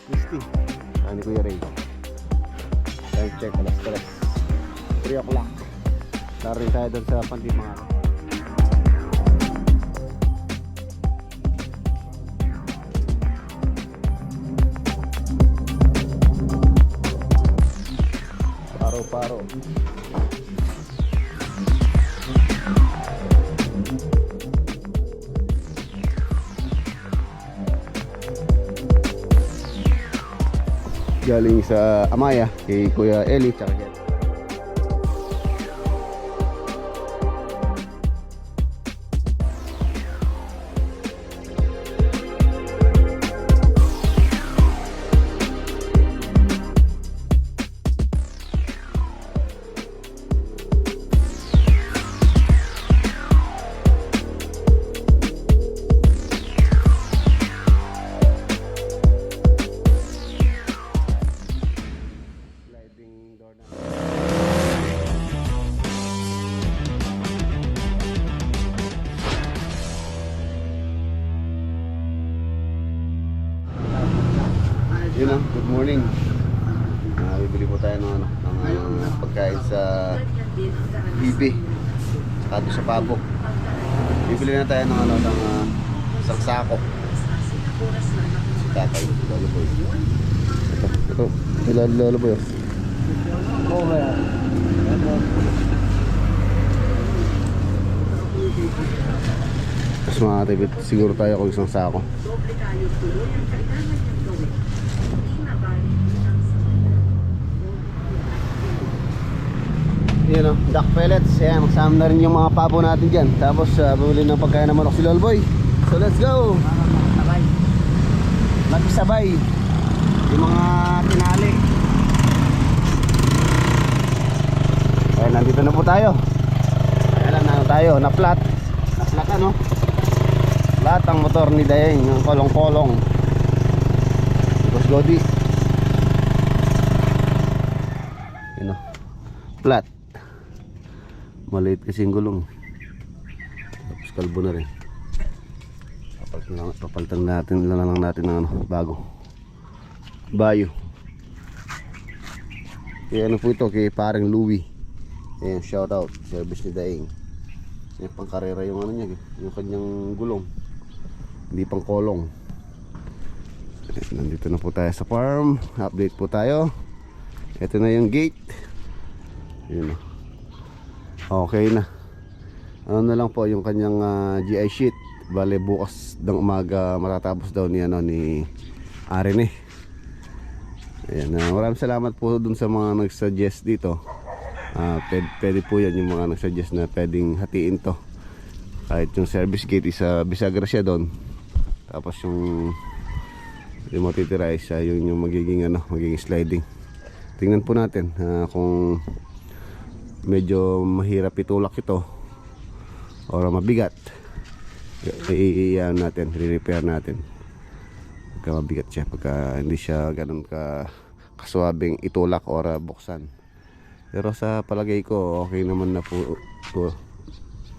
Misty. Ni Kuya Ray. Time check, alas 3 o'clock. Narin tayo doon sa Pandimangan. Paro. Galing sa Amaya kay Kuya Eli tsaka kay yun lang, good morning. Bibili po tayo ng pagkain sa Bibi saka doon sa Pabok. Bibili na tayo ng saksako. Si tatay, Lolo Boy. Ito, si Lolo Boy. Oo ba yan? Tapos mga tibit, siguro tayo kung isang sako. Yun o, duck pellets. Ayan, magsama na rin yung mga pabo natin dyan. Tapos bumili ng pagkain ng manok si Lolboy. So let's go! Magsabay yung mga tinali. Ayan, nandito na po tayo. Ayan, na tayo, na flat ano. Lahat ang motor ni Dayeng, yung kolong-kolong. Tapos Godi. Yun o, flat. Maliit kasi yung gulong. Tapos kalbo na rin. Papalitan natin lang natin ng bago. Bayo. Kaya ano po ito kay parang Louie. Ayan, shout out. Service ni Daing. Ayan, pang karera yung ano niya, yung kanyang gulong. Hindi pang kolong. Ayan, nandito na po tayo sa farm. Update po tayo. Ito na yung gate. Yun o. Okay na. Ano na lang po yung kanyang GI sheet. Bale bukas ng umaga matatapos daw ni Arin eh. Ayan, maraming salamat po dun sa mga nagsuggest dito. Pwede po yan yung mga nagsuggest na pwedeng hatiin to. Kahit yung service gate isa bisagra siya doon. Tapos yung matitira isa yung magiging magiging sliding. Tingnan po natin kung medyo mahirap itulak ito o mabigat, natin, re-repair natin pagka mabigat siya, pagka hindi siya ganun kaswabing itulak o buksan. Pero sa palagay ko okay naman na po ito.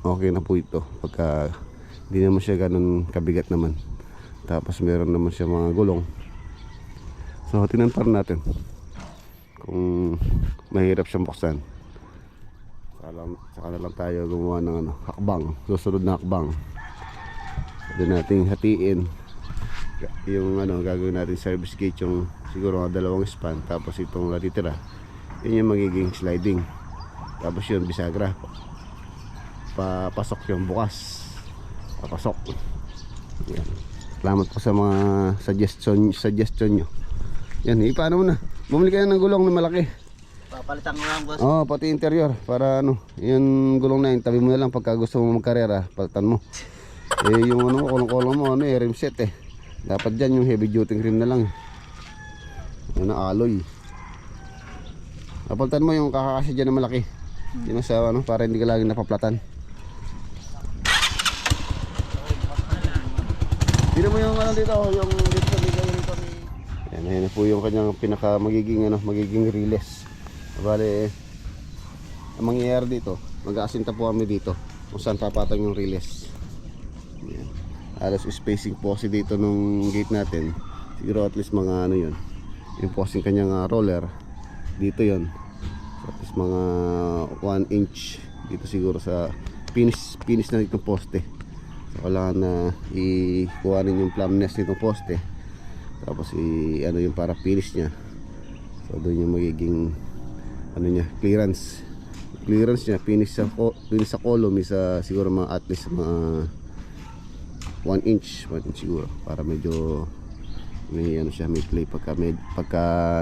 Okay na po ito pagka hindi naman siya ganun kabigat naman. Tapos meron naman siya mga gulong. So tingnan pa rin natin kung mahirap siyang buksan. Saka na lang tayo gumawa ng hakbang, susunod na hakbang. Doon natin hatiin yung gagawin natin service gate, yung siguro mga dalawang span. Tapos itong natitira, yun yung magiging sliding. Tapos yun bisagra, papasok yung bukas, papasok. Yan. Salamat po sa mga suggestion nyo. Yan, paano mo na? Bumili kayo ng gulong na malaki. Papalitan ko lang, boss. Oo, pati interior. Para yung gulong na yun, tabi mo na lang pagka gusto mo magkarera, palitan mo. Yung kolong-kolong mo, rim set eh. Dapat dyan yung heavy duty rim na lang. Alloy. Papalitan mo yung kakakasya dyan na malaki. Yun sa para hindi ka laging napaplatan. Tignan mo yung dito, yung dito sa ligay nito ni. Ayan po yung kanyang pinaka magiging release. Bale, ang mangyayari dito, mag-aasinta po kami dito kung saan papatang yung release. Ayan. Alas spacing po kasi dito nung gate natin Siguro at least mga ano yun. Yung posting kanyang roller. Dito yon. So, at least mga 1 inch. Dito siguro sa finish na itong poste. So kailangan na ikuhanin yung plumbness nitong poste. Tapos ano yung para finish niya. So doon yung magiging ano niya, clearance niya, finish sa column is siguro mga at least mga 1 inch siguro para medyo may ano siya, may play pagka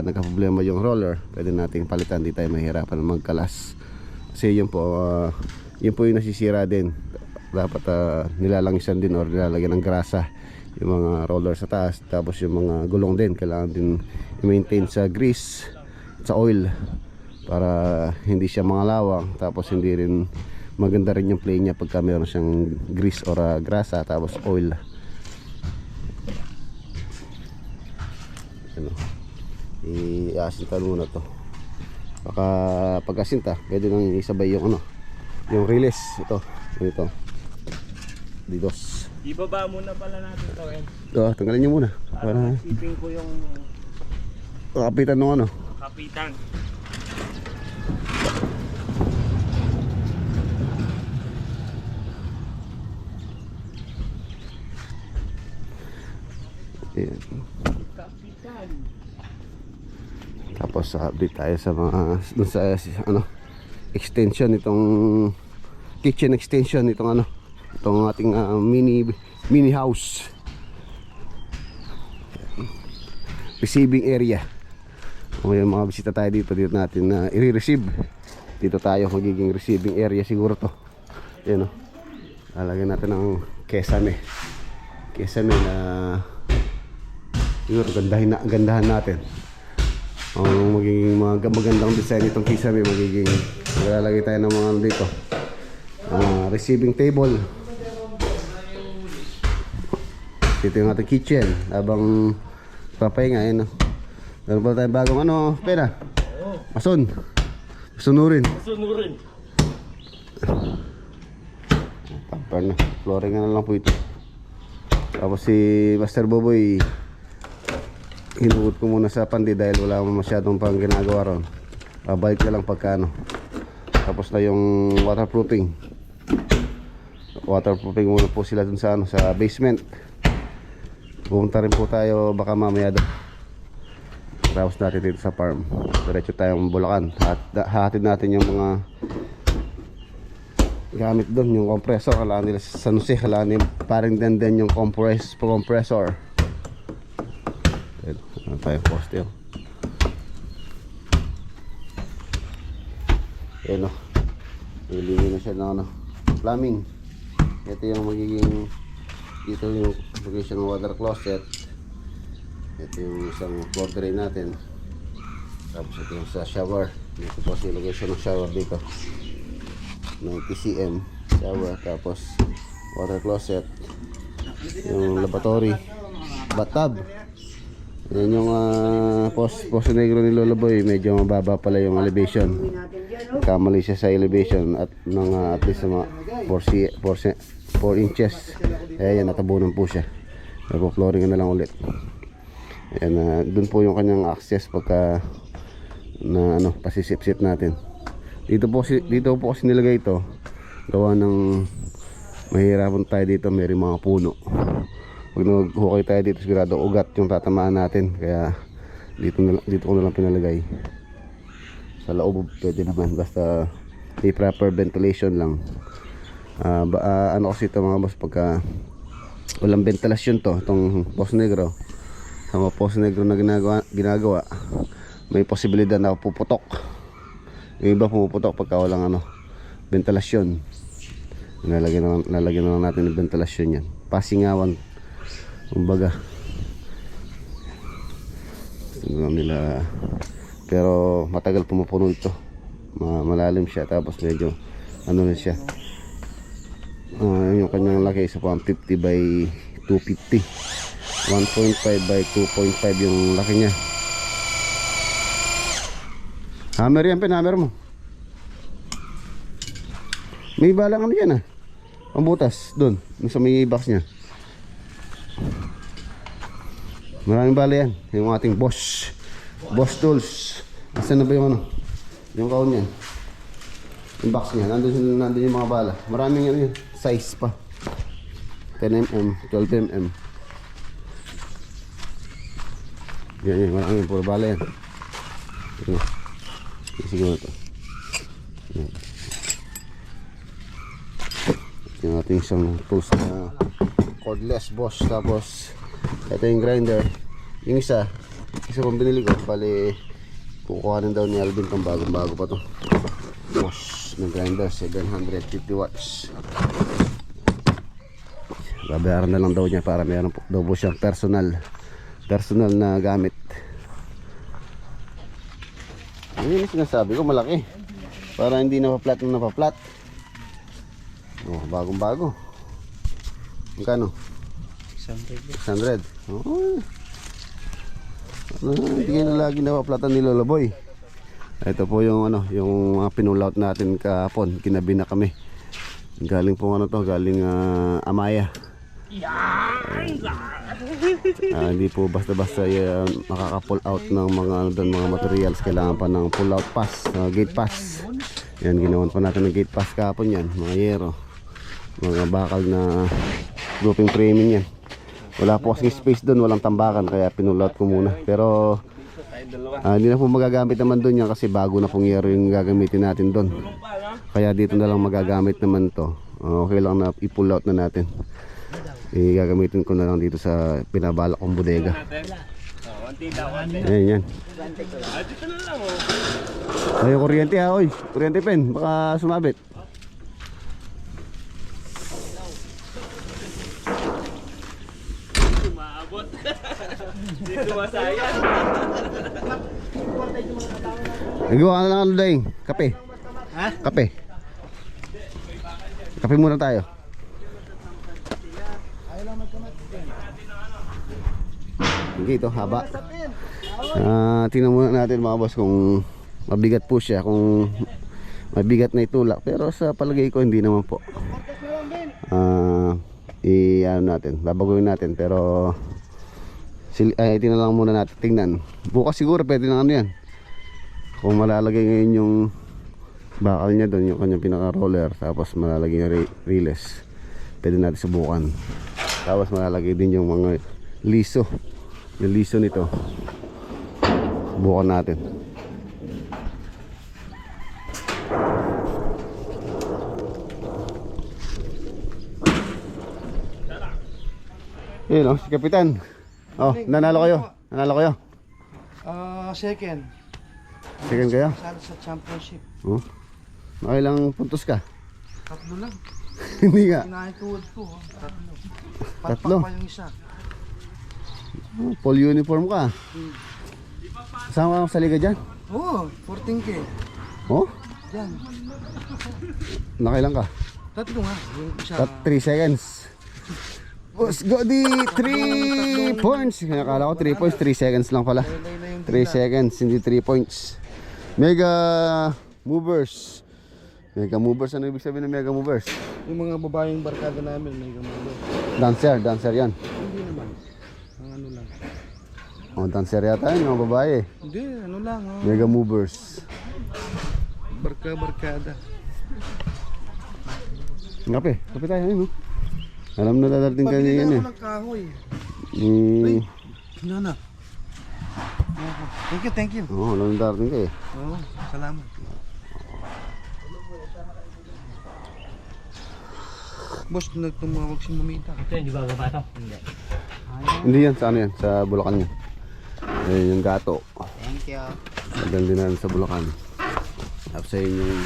nagka-problema yung roller, pwede nating palitan, di tayo mahirapan magkalas. Kasi yun po yung nasisira din. Dapat nilalangisan din or nilalagyan ng grasa yung mga roller sa taas. Tapos yung mga gulong din kailangan din i-maintain sa grease at sa oil para hindi siya mangalawang. Tapos hindi rin maganda rin yung play niya pagka meron siyang grease or grasa tapos oil. Ano, i-asinta muna to. Baka pag-asinta pwede nang isabay yung ano, yung release. Ito didos. Ibaba muna pala natin ito eh. Tanggalin niyo muna para Siping ko yung kapitan ng ano. kapitan. Ayan. Kapitan. Tapos update tayo sa mga dun sa ano, extension itong kitchen extension itong ano, itong ating mini house. Receiving area. May mga bisita tayo dito natin i-receive. Dito tayo magiging receiving area siguro to. Ayan o. Lalagyan natin ng kesame. Kesame na siguro gandahan natin. Ang magiging magandang design itong kesame, magiging lalagay tayo ng mga dito. Receiving table. Dito yung ating kitchen. Habang papahinga, ayun o. Meron pala tayong bagong ano, pena. Mason. Sunurin. Pamper na. Flooring na lang po ito. Tapos si Master Boboy, hinugot ko muna sa pandi dahil wala mo masyadong pang ginagawa ron. Babalik na lang pagkano. Tapos na yung waterproofing. Waterproofing muna po sila dun sa ano, sa basement. Pumunta rin po tayo baka mamaya doon. Tapos natin dito sa farm. Diretso tayong Bulacan. Hatid natin yung mga gamit doon, yung compressor. Kailangan nila sa San Jose, kailangan nila parang din yung compressor. Ano tayong poste yun. Ayan o. Nilingin na siya ng ano, plumbing. Ito yung magiging, dito yung location ng water closet. Ito yung isang floor drain natin. Tapos ito yung sa shower. Dito po yung location ng shower dito. 90 cm shower. Tapos water closet. Yung lavatory, bathtub. Yan yung Poso Negro ni Lolo Boy. Medyo mababa pala yung elevation. Kamali siya sa elevation at ng at least mga 4 inches. Kaya yan, natabunan po siya. Nagpo-flooring na lang ulit. Ayan, dun po yung kanyang access pagka na ano, pasisip-sip natin. Dito po kasi nilagay ito. Gawa ng mahirapan tayo dito, may mga puno. Pag naghukay tayo dito, sigurado ugat yung tatamaan natin. Kaya dito ko na lang pinalagay. Sa loob pwede naman, basta may proper ventilation lang. Ano kasi ito mga boss, pagka walang ventilasyon to, itong Poso Negro, sa mga Poso Negro na ginagawa, may posibilidad na puputok. Yung iba pumuputok pagka walang ano, ventilasyon. Lalagyan na lang natin ng ventilasyon yan. Pasingawan, kumbaga. Nila, pero matagal pumupuno ito. Malalim siya, tapos medyo ano na siya. Yung kanyang laki isa 150 by 250. 1.5 by 2.5 yung laki niya. Hammer yan, hammer mo. May balang ano yan Pambutas doon, sa may box niya. Maraming bala yan. Yung ating Bosch tools. Asan na ba yung ano? Yung kaon yan. Yung box niya. Nandun yung mga bala. Maraming ano yun. Size pa. 10mm, 12mm. Yan. Maraming puro bala yan. Ito na. Siguro ito. Yan. Yung ating isang tools na cordless Bosch. Tapos ito yung grinder. Yung isa pang binili ko. Bali kukuhanin daw ni Alvin kung bago pa to. Bosch ng grinder 750 watts. Babayaran na lang daw niya para meron daw po siyang personal na gamit. Yun yung sinasabi ko, malaki para hindi napaplat na napaplat. Oh, bagong bago. Magkano? 600. Oh. Hindi kayo na lagi napaplatan ni Lolo Boy. Ito po yung ano, yung mga pinull-out natin kahapon. Kinabi na kami. Galing po ano to, galing Amaya. Hindi po basta-basta makaka-pull out ng mga ano doon, mga materials. Kailangan pa ng pull out pass, gate pass. Yan, ginawan pa natin ng gate pass kahapon yan, mga yero. Mga bakal na grouping framing yan. Wala po kasing space doon, walang tambakan, kaya pinull out ko muna. Pero hindi na po magagamit naman doon yan kasi bago na pong yero yung gagamitin natin doon. Kaya dito na lang magagamit naman to. Okay lang na i-pull out na natin. Gagamitin ko na lang dito sa pinabalak kong bodega. Ayan yan. Ay, kuryente ha, oy. Kuryente pen, baka sumabit. Dito masaya. Nagawa ka na lang ano daing, kape. Ha? Kape. Kape muna tayo. Sige, ito haba. Tingnan muna natin mga boss kung mabigat po siya, kung mabigat na itulak. Pero sa palagay ko hindi naman po. Ano natin, babaguhin natin. Pero tingnan lang muna natin, tingnan. Bukas siguro pwede na ano yan. Kung malalagay ngayon yung bakal niya doon, yung kanyang pinaka roller, tapos malalagay yung relays, pwede natin subukan. Tapos malalagay din yung mga liso, yung liso nito, subukan natin. Yun o, si Kapitan. Oh, nanalo kayo. Second. Second kayo? Sa championship. Oh. Nakailang puntos ka? 3 lang. Hindi nga. Pinahituod ko. 3. Tatlo? Palpak pa yung isa. Oh, full uniform ka. Kasama ka sa liga dyan? Oo, 14K. Oh? Diyan. Nakailang ka? 3 nga. Yung isa. 3 seconds. Boss Godi, 3 points. Nakala ko 3 points, 3 seconds lang pala. 3 seconds, hindi 3 points. Mega movers. Mega movers, ano ibig sabihin ng mega movers? Yung mga babaeng barkada namin, may gumalo. Dancer yan. Hindi naman. Ang ano lang. Oh, dancer yata yun, mga babae. Hindi, ano lang. Oh. Mega movers. Barkada. Kape tayo, ayun, no? Alam na dadating ka niya yan eh. Pabili na ako ng kahoy. Nana. Thank you. Oo, alam na dadating ka eh. Oo, salamat. Boss, nagtumawag si Mamita. Ito hindi ba gabato? Hindi. Hindi yan, sa ano yan, sa Bulacan yan. Ayun yung gato. Thank you. Magandang din natin sa Bulacan. Tapos sa yung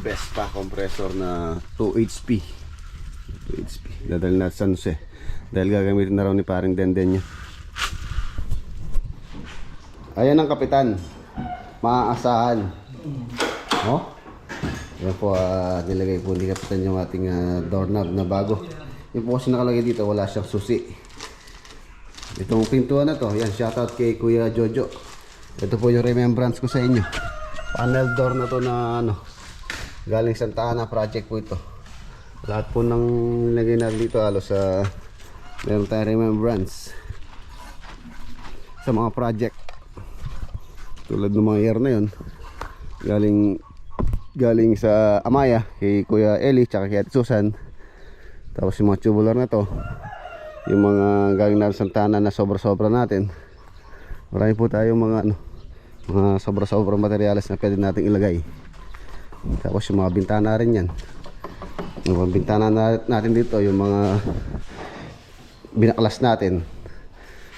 Vespa compressor na 2 HP. Dadalhin natin sa San Jose. Dahil gagamitin na raw ni paring Denden niya. Ayan ang kapitan. Maaasahan. Oh? Yan po, nilagay po ni kapitan yung ating doorknob na bago. Yung po kasi nakalagay dito, wala siyang susi. Itong pintuan na to, yan, shoutout kay Kuya Jojo. Ito po yung remembrance ko sa inyo. Panel door na to na ano, galing Santa Ana project po ito. Lahat po ng nilagay natin dito halos sa meron tayong remembrance. sa mga project. Tulad ng mga year na yun, galing sa Amaya kay Kuya Eli tsaka kay Ate Susan. Tapos yung mga tubular na to, yung mga galing na Santana na sobra-sobra natin. Marami po tayong mga mga sobra-sobra materyales na pwede nating ilagay. Tapos yung mga bintana rin yan. Yung mga bintana natin dito, yung mga binaklas natin.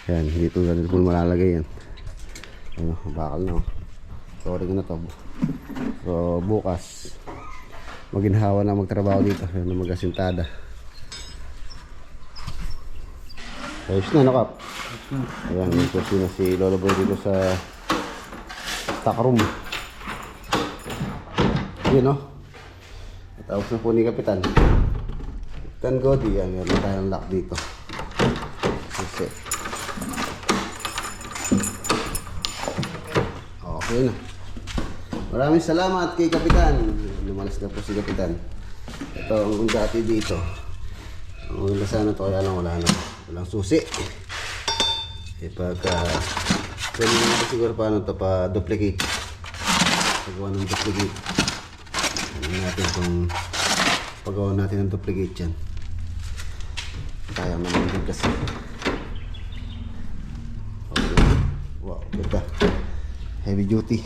Yan, dito na po malalagay yan. Ano, bakal na. Sorry ko na to. So bukas maginhawa na magtrabaho dito. Yan na magasintada. Ayos na, nakap. Ayan, may kusina si Lolo Boy dito sa stock room. Yun, no? Tapos na po ni Kapitan. Kapitan Godi, yan. Meron tayong lock dito. Kasi okay na. Maraming salamat kay Kapitan. Lumalas na po si Kapitan. Ito ang dati dito. Ang ganda sana to, kaya lang walang susi. Pagka pwede naman siguro paano ito pa duplicate. Pagawa ng duplicate. Ano natin kung pagawa natin ng duplicate yan. Kaya naman din kasi. Okay. Wow, ganda. Heavy duty.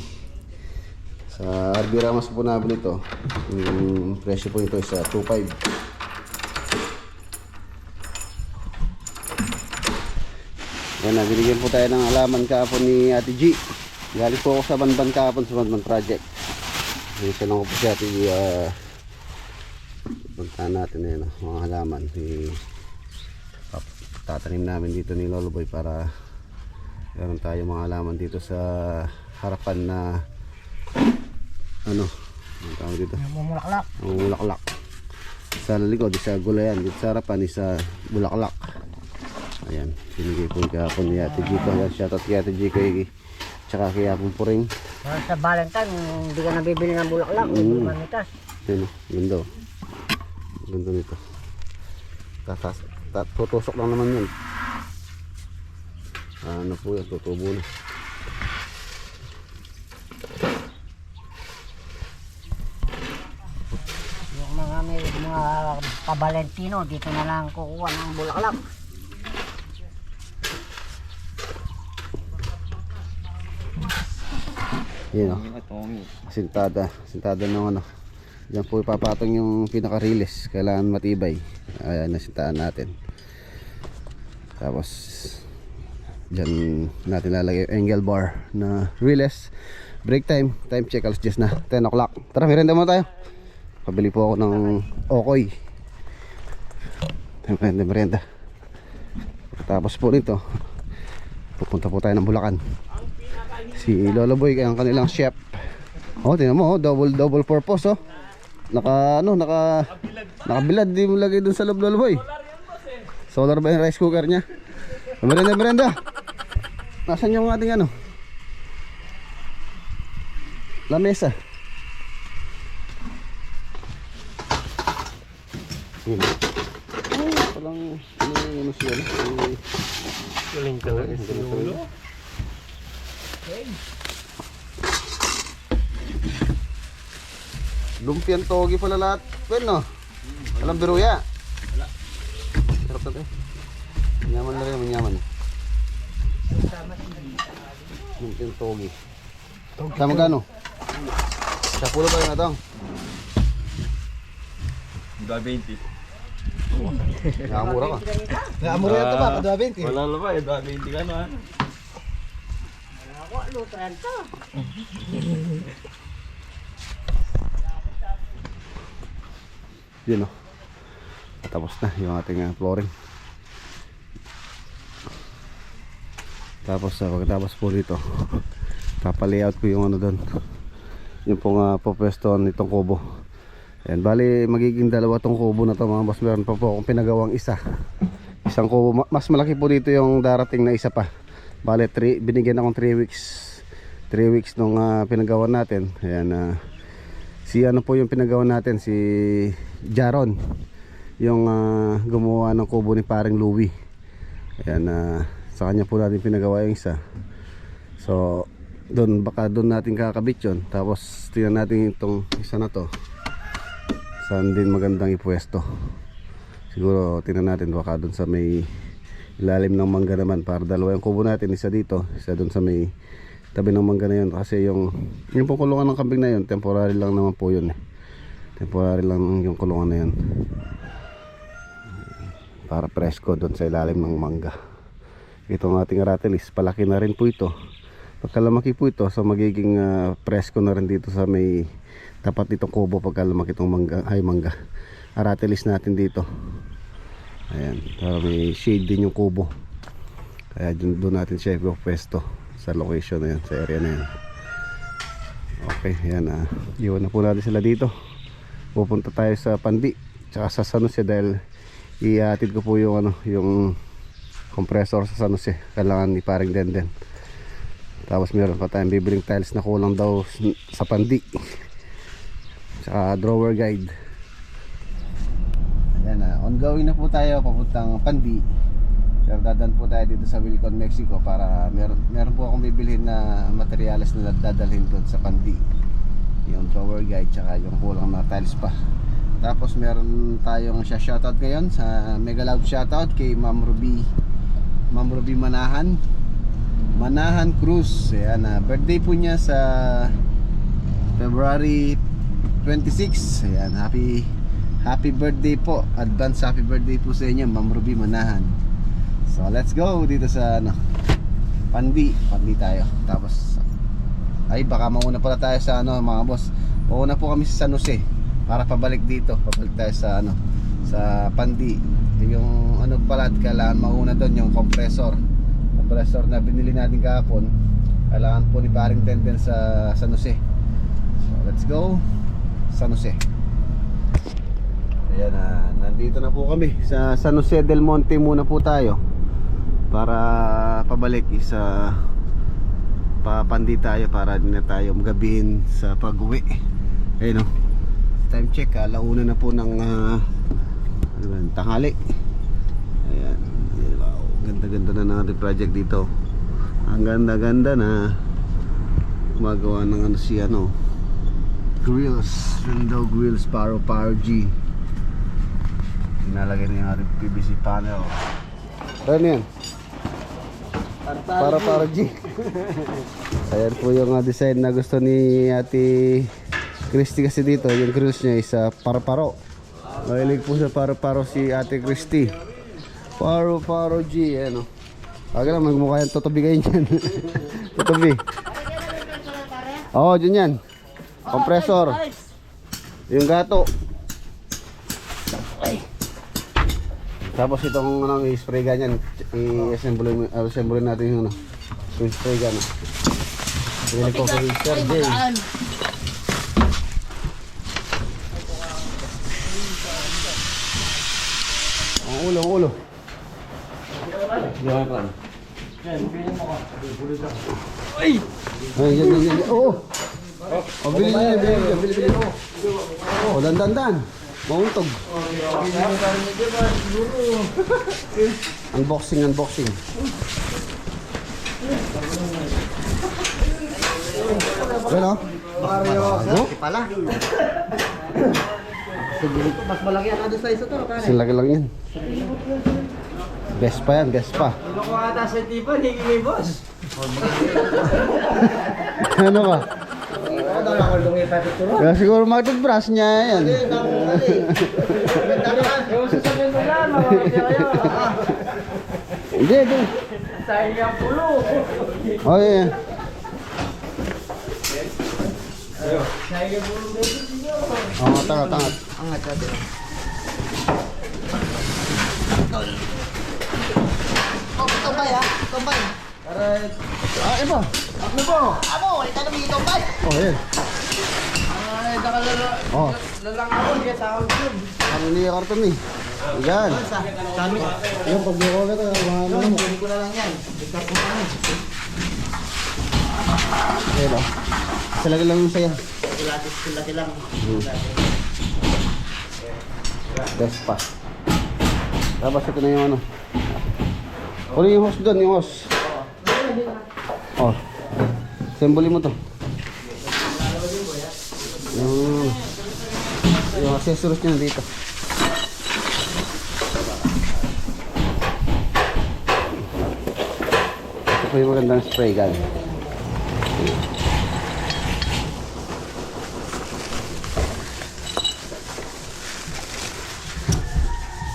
Sa RB Ramos po nabili ito. Yung presyo po ito sa 2.5. Yan, binigyan po tayo ng alaman kahapon ni Ate G. Galing po ako sa Banban kahapon sa Banban Project. Isa lang ko po si Ate G. Puntahan natin yan, mga halaman. Tatanim namin dito ni Lolo Boy para meron tayo mga halaman dito sa harapan na ano tawag dito? Mumulaklak. Mumulaklak. Sa likod, sa gulayan. Dito sa harapan, isa bulaklak. Ayan, binigay po kahapon ni Ate G ko. Ayan, shoutout kay Ate G ko. Tsaka kay Apong Puring. Sa Valentine, hindi ka nabibili ng bulaklak, hindi manitas. Ayan o, ganda o. Ganda nito. Tutusok lang naman yun. Ano po yan, tutubo na. Yung mga may mga pa-Valentino, dito na lang kukuha ng bulaklak. Yan o. Sintada ng ano. Diyan po ipapatong yung pinaka-release. Kailangan matibay. Ayan, nasintaan natin. Tapos diyan natin lalagay yung angle bar na release. Break time. Time check. Alas 10 na. 10 o'clock. Tara, merenda muna tayo. Pabili po ako ng okoy. Merenda. Tapos po nito, pupunta po tayo ng Bulacan. Si Lolo Boy, ang kanilang chef. Oh, tingnan mo, oh, double purpose, oh. Nakabilad, di mo lagay dun sa loob, Lolo Boy. Solar ba yung rice cooker niya? Merenda. Nasaan yung ating ano? Lamesa. Yun. Parang ano siya, Galing talaga si Lolo. Lumpian togi pala lahat. Bueno, alam biruya. Wala. Sarap na tayo. Manyaman na rin, manyaman. Lumpian togi. Sa magkano? Sa pulo pa yun na itong? 220. Nakamura ka. Naamuro yan ito ba? 220. Wala na ba? 220 ka na. Ako, lutran to. Yun o. Tapos na yung ating flooring. Tapos pagkatapos po dito, papalayout ko yung ano doon. Yung pong popwestohan nitong kubo. Ayan, bali magiging dalawa tong kubo na to mga boss. Meron pa po akong pinagawang isang kubo. Mas malaki po dito yung darating na isa pa. Bali binigyan akong 3 weeks. 3 weeks nung pinagawa natin. Ayan, si ano po yung pinagawa natin, si Jaron, yung gumawa ng kubo ni paring Louie. Ayan, Sa kanya po natin pinagawa yung isa. So baka doon natin kakabit yun. Tapos tingnan natin itong isa na to, saan din magandang ipwesto. Siguro tingnan natin baka doon sa may ilalim ng mangga naman, para dalawa yung kubo natin, isa dito, isa doon sa may tabi ng mangga na yun. Kasi yung pong kulungan ng kambing na yun, temporary lang naman po yun. Temporary lang yung kulungan na yun, para presko doon sa ilalim ng mangga. Itong ating ratelis, palaki na rin po ito. Pagkalamaki po ito, so magiging presko na rin dito sa may tapat nitong kubo. Pagkalamaki itong mangga, mangga, ratelis natin dito. Ayan, para may shade din yung kubo. Kaya doon natin siya ipwesto sa location na yan, sa area na yan. Okay, ayan, iwan na po natin sila dito. Pupunta tayo sa Pandi tsaka sa San Jose, dahil iatid ko po yung yung compressor sa San Jose. Kailangan ni paring Denden. Tapos meron pa tayong bibiling tiles na kulang daw sa Pandi, tsaka drawer guide. Ayan, ongoing na po tayo papuntang Pandi. Pero dadaan po tayo dito sa Wilcon, Mexico, para meron po akong bibilhin na materyales na dadalhin doon sa Pandi. Yung drawer guide tsaka yung kulang na tiles pa. Tapos meron tayong shoutout ngayon, sa mega loud shoutout kay Ma'am Ruby Manahan Cruz. Ayan, birthday po niya sa February 26. Ayan, happy birthday po. Advance happy birthday po sa inyo, Ma'am Ruby Manahan. So let's go dito sa Pandi tayo. Tapos baka mauna pala tayo sa mga boss. Mauna po kami sa San Jose para pabalik dito. Pabalik tayo sa sa Pandi. Yung pala, kailangan mauna doon yung compressor na binili natin kahapon. Kailangan po ni paring Denden sa San Jose. So let's go San Jose. Ayan, nandito na po kami sa San Jose del Monte. Muna po tayo para pabalik sa Pandi tayo, para din na tayo magabihin sa pag-uwi. Ayun, time check, alauna na po ng tanghali. Ayan, wow, ganda-ganda na ng project dito. Ang ganda-ganda na gumagawa ng grills, window grills, Power G. Inalagay na yung ating PVC panel. Ano yan? Para G. Ayan po yung design na gusto ni Ate Christy, kasi dito yung grills niya is paro. Mahilig po sa paro si Ate Christy. Paro G. Ayan, Huwag lang, magmukha yan, tutubigayin yan. Tutubi. Oo, dyan yan. Compressor. Yung gato. Tapos itong i-spray ganyan, i-assemble natin yung spray gun. Pinili ko kay Sir Jay. Ang ulo. Ay, yan. Oo. Bili. Oh, dandan. Mauntog. Unboxing. Ano? Mario, pala. Mas malaki ang ano size ito, pare. Silaki lang yan. Best pa. Ano ko ata sa tipan, hingin boss. Ano ba? Kaya siguro mag-toothbrush niya yan. Yung sasabihin mo lang, mawakit kayo. Hindi. Sayang yung pulo. Oh, yeah. Sayang yung pulo dito. Oh, tangat. Angat natin. Tumbay. Iba. Ano po? Amo, ito na may tumbay. Oh, yan. Ay, lalang ako, hindi sa ako yun. Ano niya karton eh? Yan. Sami. Yung pag-buko ka ito, Hindi ko na lang yan. Bigla po kami. Ayan o. Salagi lang yung saya. Laki lang. Best pa. Tapos ito na yung Kunin yung hose doon, yung hose. Oh. Semboli mo to. Yung accessories niya dito. Ito po yung magandang spray gun.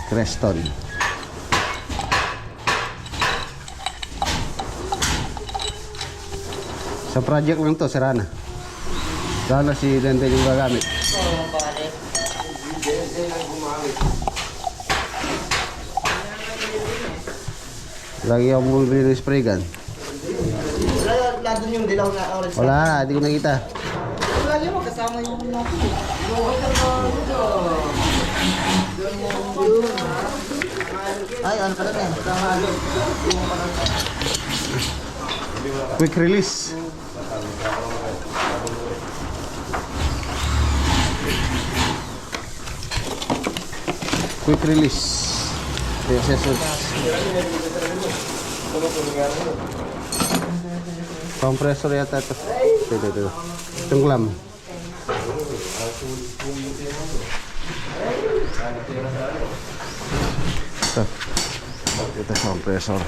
Creston. Sa project lang to, sira na. Sana si Denden yung gagamit. Lagi ako bumibili ng spray gun. Wala doon yung dilaw na orange. Wala, hindi ko nakita. Wala yun, magkasama yung ay, ano pala na? Quick release. Quick release. Ito yung accessories. Compressor yata ito. Ito. Itong clam. Ito sa compressor.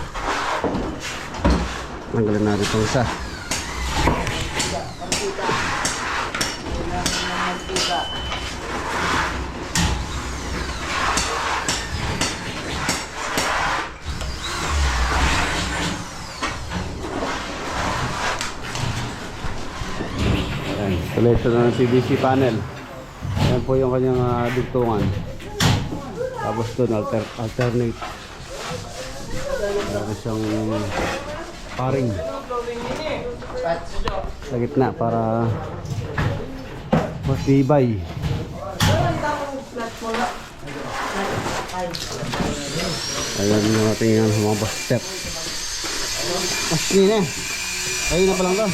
Tanggalin natin itong isa. Installation na ng CBC panel. Ayan po yung kanyang dugtungan. Tapos doon alternate. Meron siyang paring sa gitna para matibay. Ayan yung ating mga bus step. Ayun na. Ayun na pa lang to.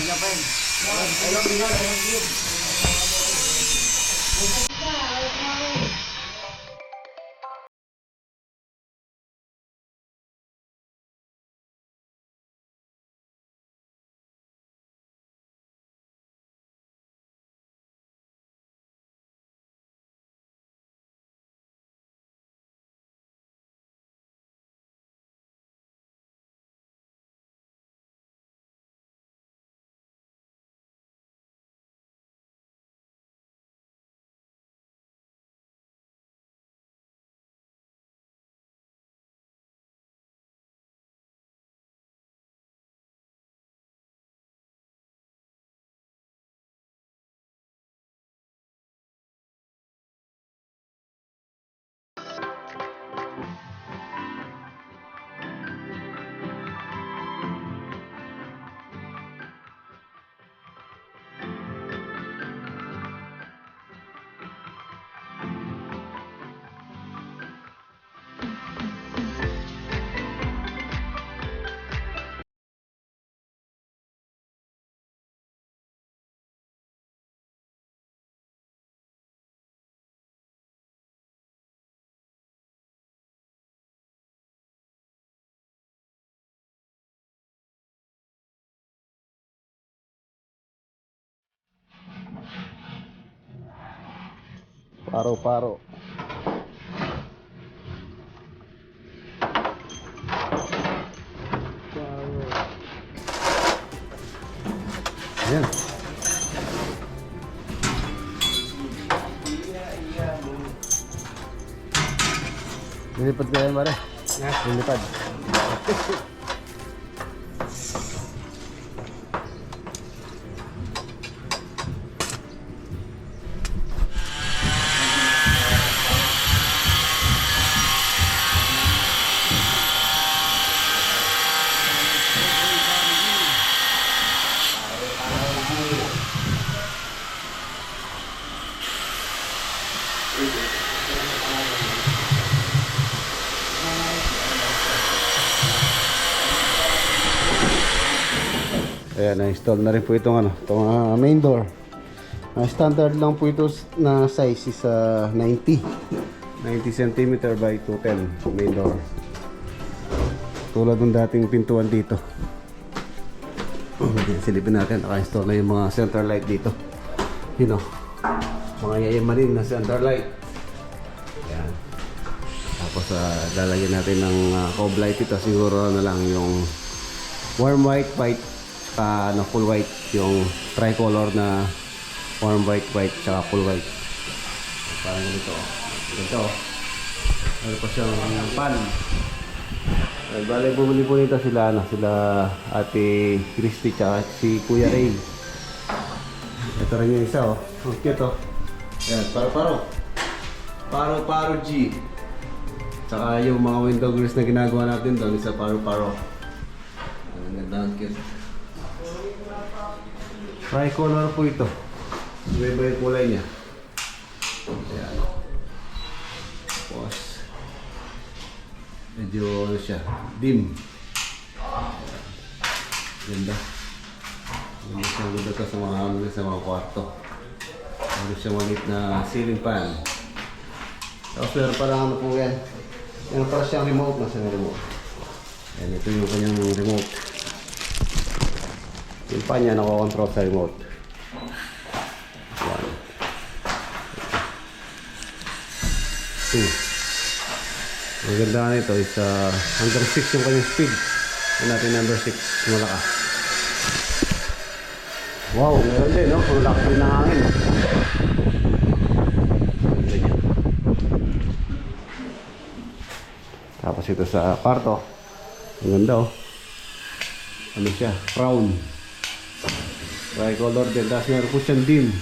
Paro. Ayan. Lilipad ka yan, pare. Lilipad. Ayan, na-install na rin po itong main door. Standard lang po ito na size is 90 cm by 210 main door. Katulad ng dating pintuan dito. Silipin natin, naka-install na yung mga center light dito. You know, mga yayamanin na center light. Ayan. Tapos lalagyan natin ng cob light ito. Siguro na lang yung warm white, full white. Yung tricolor na warm white, tsaka full white. Parang ganito. Ganito. Ano pa siyang pan. Bale, bumili po nito sila Ate Christy tsaka si Kuya Ray. Ito rin yung isa, oh. Ang cute, oh. Ayan, Paro G. Tsaka yung mga window grills na ginagawa natin doon, isa Paro. Ang ganda, ang cute. Tricolor po ito. Iba yung kulay niya. Ayan. Tapos medyo ano siya, dim. Ganda. Ganda to sa mga kwarto. Ano siya maliit na ceiling fan. Tapos meron pa lang ano po yan. Meron pa siyang remote. Nasa remote. Ayan, ito yung kanyang remote. Yung pan niya nakakontrol sa remote. Ayan. 2. Ang ganda nga nito is hanggang 6 yung kanyang speed. Yan natin number 6, malakas. Wow, meron din, no? Kung lakas din ng hangin. Tapos ito sa kwarto. Ang ganda, oh. Ano siya? Crown. Tricolor din. Tapos meron po siyang dim.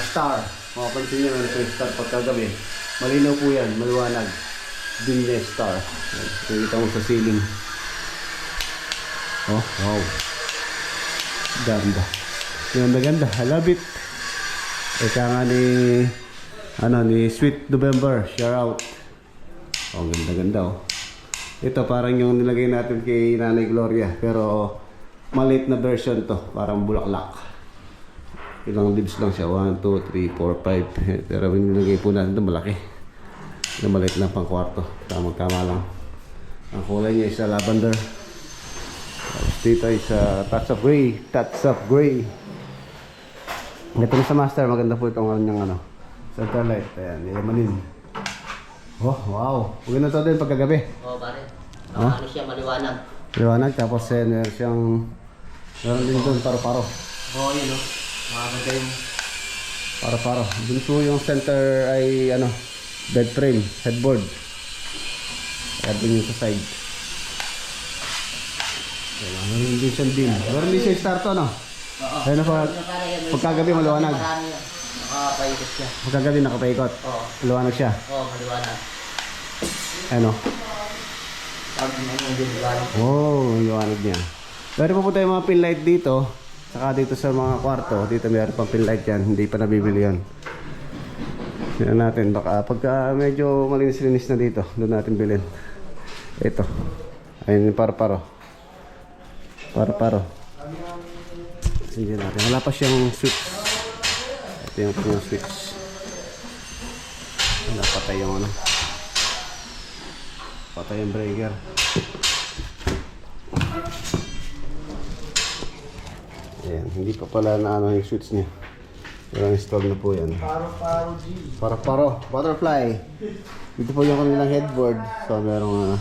Star. Makapansin nyo na ito yung star pagkagabi. Malinaw po yan, maliwanag. Dim na star. Nakikita mo sa ceiling. Oh, wow. Ganda. Ganda. I love it. Ika nga ni Sweet November. Shout out. Oh, ganda, oh. Ito parang yung nilagay natin kay Nanay Gloria. Pero maliit na version to. Parang bulaklak. Ilang leaves lang siya. 1, 2, 3, 4, 5. Pero yung nilagay po natin ito malaki. Na maliit lang pang kwarto. Tamang-tama lang. Ang kulay niya is lavender. Tapos dito is touch of gray. Ito sa master. Maganda po itong kanyang center light. Ayan, yayamanin. Oh, wow. Huwag na ito din pagkagabi. Oo, pare. Ano siya, maliwanag. Liwanag. Tapos meron din doon paro-paro. Oo, yun, oh. Makaganda yung... Paro-paro. Doon po yung center ay bed frame, headboard. Kaya din yung sa side. Meron din siyang din. Meron din siya start to, no? Oo. Ayun na pagkagabi maliwanag. Marami yan. Nakapaikot siya. Pagkagabi nakapaikot. Oo. Maliwanag siya. Oo, maliwanag. Ano? Tawag na yung maliwanag. Oh, maliwanag niya. Pero pa po tayo mga pin light dito. Saka dito sa mga kwarto. Dito meron pang pin light yan. Hindi pa nabibili yan. Tignan natin, baka pagka medyo malinis-linis na dito, doon natin bilhin. Ito. Ayun yung paro-paro. Sige natin. Wala pa siyang switch. Ito yung kanyang switch. Napatay yung patay yung breaker. Ayan, hindi pa pala na yung switch niya. Pero install na po yan. Paro G. Paro, butterfly. Dito po yung kanilang headboard. So merong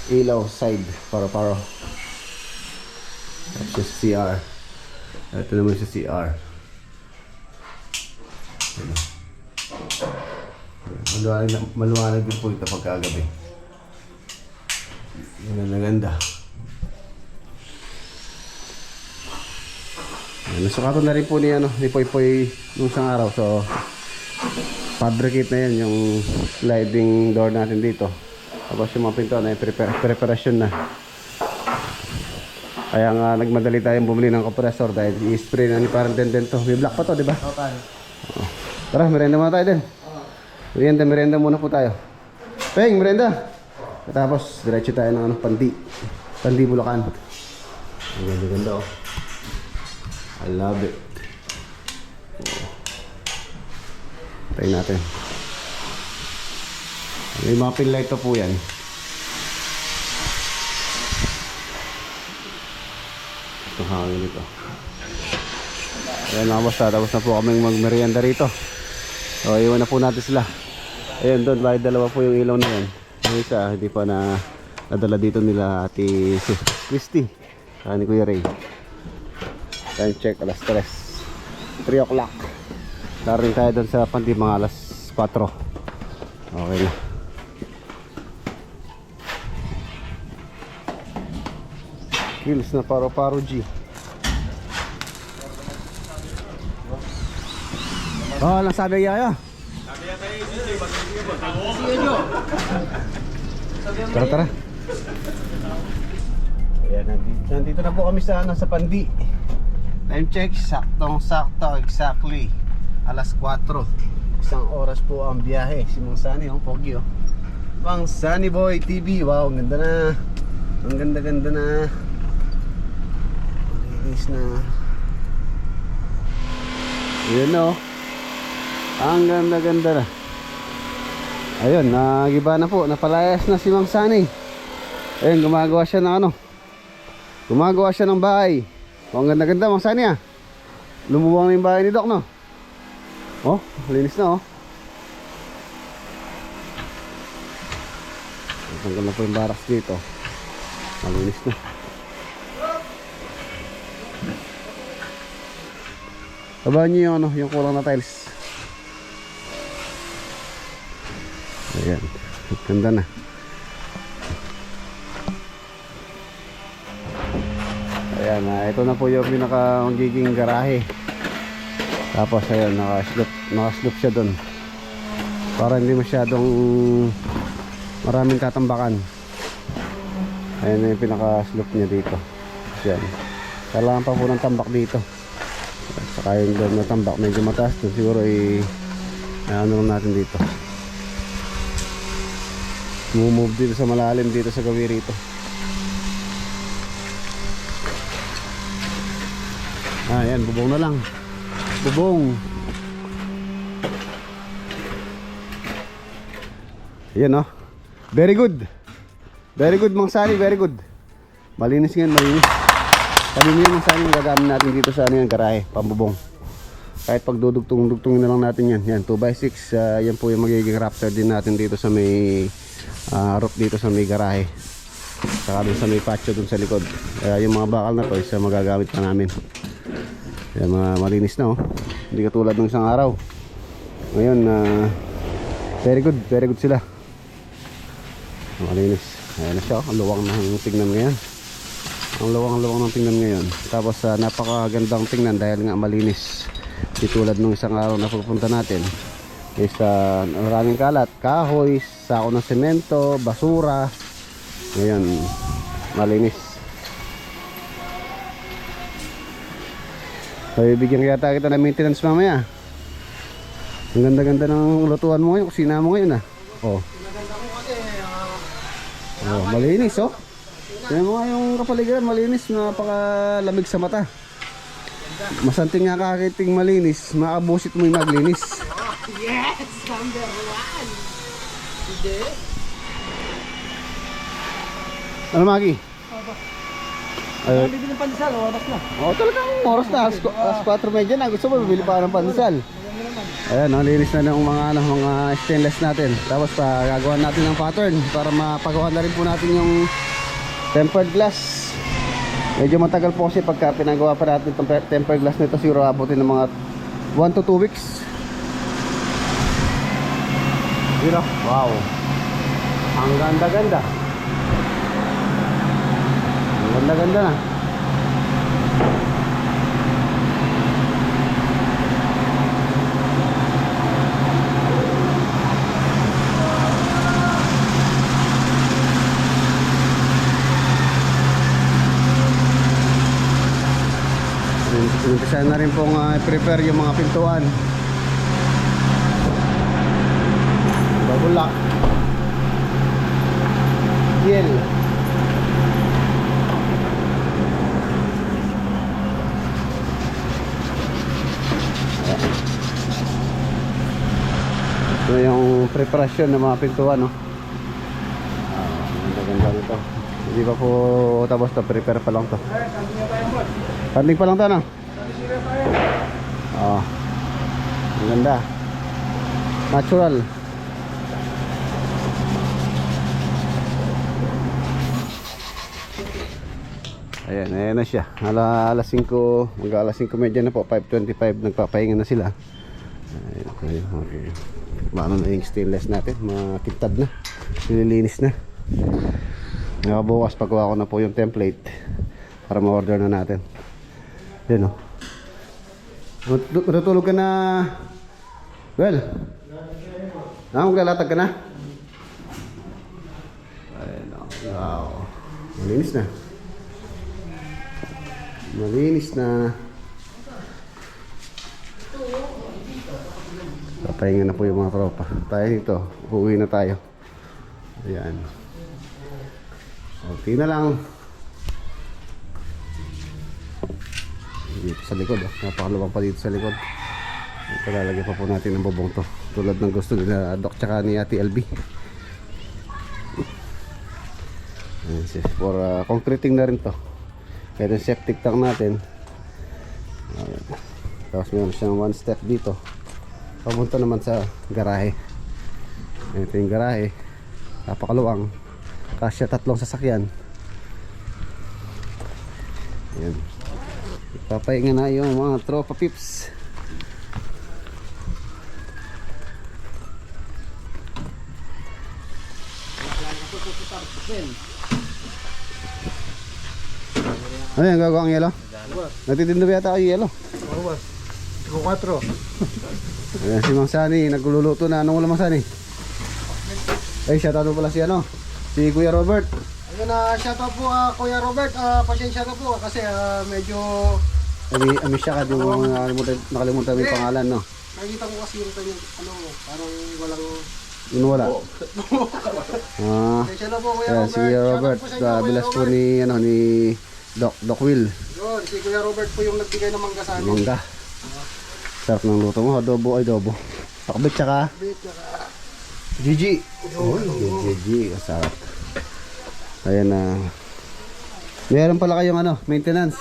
ilaw side. Paro. Tapos yung CR. Ito naman sa CR. Maluwanag din po ito pagkagabi. Ganda. Nasukatan na rin po ni Poy Poy nung isang araw. So fabricate na yan yung sliding door natin dito. Tapos yung mga pinto na preparasyon na. Kaya nga nagmadali tayong bumili ng compressor dahil i-spray na ni parang tenden to. May black pa to, di ba? Oo, pare. Tara, merienda muna tayo din. Merienda muna po tayo. Peng, merienda! Tapos diretso tayo ng Pandi Bulacan. Ang ganda, oh. I love it. Tayo natin. May mga pin light po yan. itong hangin nito. Ayan mga boss, tapos na po kaming magmerienda rito. So iwan na po natin sila. Ayun doon, bakit dalawa po yung ilaw na yan. Yung isa hindi pa na nadala dito nila Ate Christy ni Kuya Ray. Time check alas 3 o'clock. Daring tayo doon sa Pandi mga alas 4. Okay na. Kills na paro-paro G. Oh, ano sabi Yaya? Tara, tara. Ayan, nandito na po kami sa Pandi. Time check, saktong-sakto, exactly alas 4. Isang oras po ang biyahe. Si Mang Sunny, pogi Mang Sunny Boy TV. Wow, ang ganda na. Ang ganda-ganda na. Malinis na. Yun ang ganda-ganda na. Ayun, nagiba na po. Napalayas na si Mang Sunny. Ayun, gumagawa siya ng gumagawa siya ng bahay. Ang ganda-ganda Mang Sunny Lumuwang na yung bahay ni Doc, no? Oh, linis na Tanggal na po yung baraks dito. Malinis na. Tabahan nyo yung kulang na tiles. Ayan, ganda na. Ayan, ito na po yung pinaka magiging garahe. Tapos ayan, naka-slope siya doon. Para hindi masyadong maraming katambakan. Ayan na yung pinaka-slope niya dito. Ayan. Kailangan pa po ng tambak dito. Saka yung doon na tambak medyo mataas doon. Siguro ano lang natin dito. Move dito sa malalim dito sa gawi rito. Ayan, bubong na lang. Bubong. Ayan very good. Very good Mang Sunny, very good. Malinis ngayon, malinis. Sabi mo yun Mang Sunny, gagamit natin dito sa garahe, pambubong. Kahit pag dudugtong-dugtongin na lang natin yan. Yan, 2x6, yan po yung magiging raptor din natin dito sa may roof dito sa may garahe. Saka dun sa may patio dun sa likod. Yung mga bakal na to, isa magagamit pa namin. Yan, malinis na Hindi katulad ng isang araw. Ngayon, very good sila. Malinis. Ayan na siya, ang luwang ng tingnan ngayon. Ang luwang ng tingnan ngayon. Tapos napakagandang tingnan dahil nga malinis. Di tulad ng isang araw na pupunta natin. Is maraming kalat, kahoy, sako ng semento, basura. Ngayon, malinis. So, bibigyan kaya kita ng maintenance mamaya. Ang ganda-ganda ng lutuan mo ngayon, kusina mo ngayon malinis Tingnan mo nga yung kapaligiran, malinis, napakalamig sa mata. Masanting nga kakiting malinis, maabusit mo yung maglinis. Yes! Number 1! Hindi? Ano Maki? Bibili ng pandesal, oras na. Talagang oras na, alas 4:30 na. Gusto mo, bibili pa ng pandesal. Ayan, linis na ng mga stainless natin. Tapos gagawa natin ng pattern para mapagawa na rin po natin yung tempered glass. Medyo matagal po kasi pagka pinagawa pa natin itong tempered glass nito, siguro abutin ng mga 1 to 2 weeks. Wow, ang ganda-ganda. Ang ganda-ganda na. Umpisa na rin pong prepare yung mga pintuan. Bagulak. Yel. Ito yung preparasyon ng mga pintuan, Ganda-ganda nito. Hindi pa po tapos to, prepare pa lang to. Panding pa lang to, no? Oo. Ang ganda. Natural. Ayan na siya. Alas 5, mag-alas 5:30 na po, 5:25, nagpapahinga na sila. Ayan, okay. Maano na yung stainless natin, makitad na, nililinis na. Bukas pagawa ko na po yung template para ma-order na natin. Yan o. Matutulog ka na. Well, maglalatag ka na. Ayan o. Wow. Malinis na. Malinis na. Papahinga na po yung mga tropa. Tayo dito, uuwi na tayo. Ayan. Okay na lang. Dito sa likod, napakalawang pa dito sa likod. Palalagyan pa po natin ng bubong to, tulad ng gusto nila Doc tsaka ni Ate LB. For concreting na rin to. Kaya yung septic tank natin. Tapos meron siyang one step dito papunta naman sa garahe. Ito yung garahe, napakaluwang, kasya 3 sasakyan. Ayan. Ipapahinga na yung mga tropa pips. Ano yung gagawa ang yelo? Nagtitinda ba yata kayo yelo? Oo, 4. Ayan, si Mang Sani, nagluluto na. Anong ulam Mang Sani? Ay, shoutout mo pala si ano? Si Kuya Robert. Ayun shoutout po Kuya Robert. Pasensya na po kasi medyo Ami siya ka, di mo nakalimutan mo yung pangalan, no? nakikita ko kasi yung kanyang parang walang Yun wala. pasensya na po Kuya Ayan, Robert. si Kuya Robert. Shoutout po sa inyo, Kuya Bilas po Robert. ni Doc Will. Yun, si Kuya Robert po yung nagbigay ng mangga sa amin. Mangga. Sarap ng luto mo. Adobo. Pakbit tsaka Gigi. Oh, Gigi. Sarap. Ayan na. Meron pala kayong maintenance.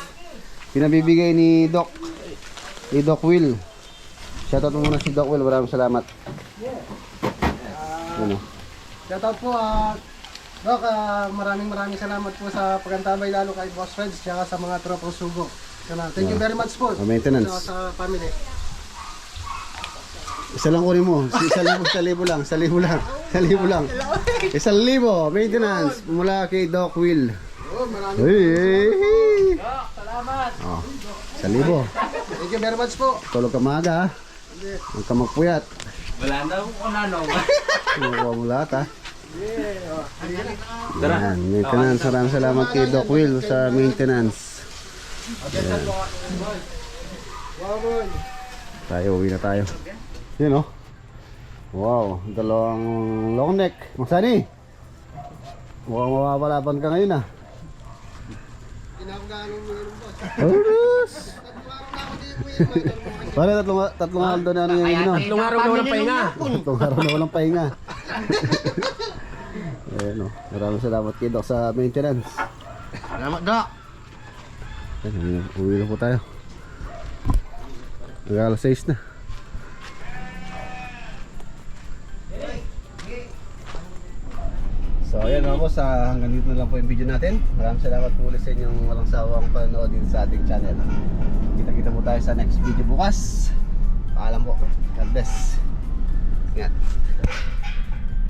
Pinabibigay ni Doc Will. Shoutout mo muna si Doc Will. Maraming salamat. Shoutout po Doc, maraming salamat po sa pagantabay lalo kay Boss Friends tsaka sa mga tropang sugo. Thank you very much po. Maintenance. Sa family. Isa lang kunin mo. 1,000 lang. 1,000 lang. 1,000 lang. 1,000 maintenance mula kay Doc Will. Oh, maraming Hey! salamat. Oh, 1,000. Thank you very much po. Tulog ka maaga ha. Huwag ka magpuyat. Wala na kung ano. Makuha mo lahat ha. Yan, maintenance. Maraming salamat kay Doc Will sa maintenance. Tayo, uwi na tayo. Yun oh. Wow, dalawang long neck. Magsani. Mukhang mawawalaban ka ngayon ah. Ginagawa mo yung boss. Arus! Araw na ako dito kuya. Para tatlong araw na ano yung ino. Tatlong araw na walang pahinga. Tatlong araw na walang pahinga. Ayan o. Maraming salamat kay Doc sa maintenance. Salamat, Doc. Ayan, uwi na po tayo. Mag-alas 6 na. So ayan mga boss, hanggang dito na lang po yung video natin. Maraming salamat po ulit sa inyong walang sawang panonood din sa ating channel. Kita-kita po tayo sa next video bukas. Paalam po. God bless. Ingat.